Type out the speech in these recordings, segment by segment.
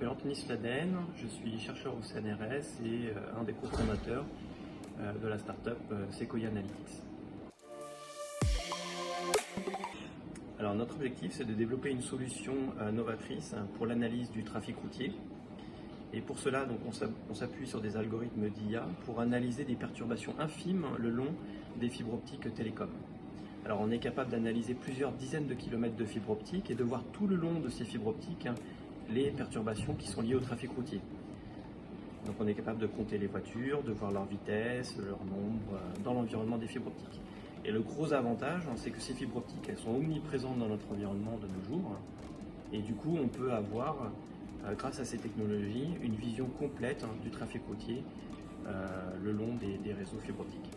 m'appelle Anthony Sladen, je suis chercheur au CNRS et un des cofondateurs de la startup Sequoia Analytics. Alors notre objectif, c'est de développer une solution novatrice pour l'analyse du trafic routier. Et pour cela, donc, on s'appuie sur des algorithmes d'IA pour analyser des perturbations infimes le long des fibres optiques télécom. Alors on est capable d'analyser plusieurs dizaines de kilomètres de fibres optiques et de voir tout le long de ces fibres optiques les perturbations qui sont liées au trafic routier. Donc on est capable de compter les voitures, de voir leur vitesse, leur nombre dans l'environnement des fibres optiques. Et le gros avantage, c'est que ces fibres optiques, elles sont omniprésentes dans notre environnement de nos jours. Et du coup, on peut avoir, grâce à ces technologies, une vision complète du trafic routier le long des réseaux fibres optiques.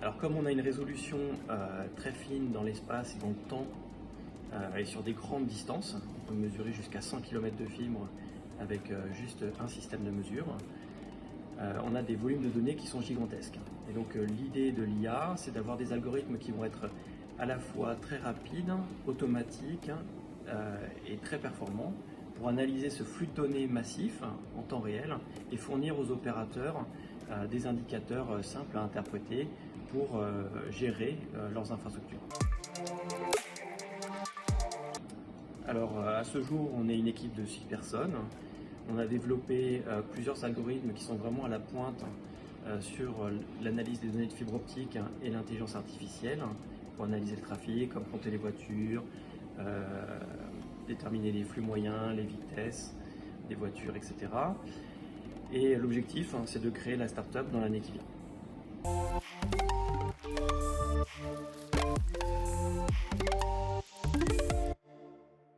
Alors comme on a une résolution très fine dans l'espace et dans le temps et sur des grandes distances, on peut mesurer jusqu'à 100 km de fibre avec juste un système de mesure, on a des volumes de données qui sont gigantesques. Et donc l'idée de l'IA, c'est d'avoir des algorithmes qui vont être à la fois très rapides, automatiques et très performants pour analyser ce flux de données massif en temps réel et fournir aux opérateurs des indicateurs simples à interpréter pour gérer leurs infrastructures. Alors à ce jour, on est une équipe de 6 personnes. On a développé plusieurs algorithmes qui sont vraiment à la pointe sur l'analyse des données de fibre optique et l'intelligence artificielle pour analyser le trafic, comme compter les voitures, déterminer les flux moyens, les vitesses des voitures, etc. Et l'objectif, c'est de créer la start-up dans l'année qui vient.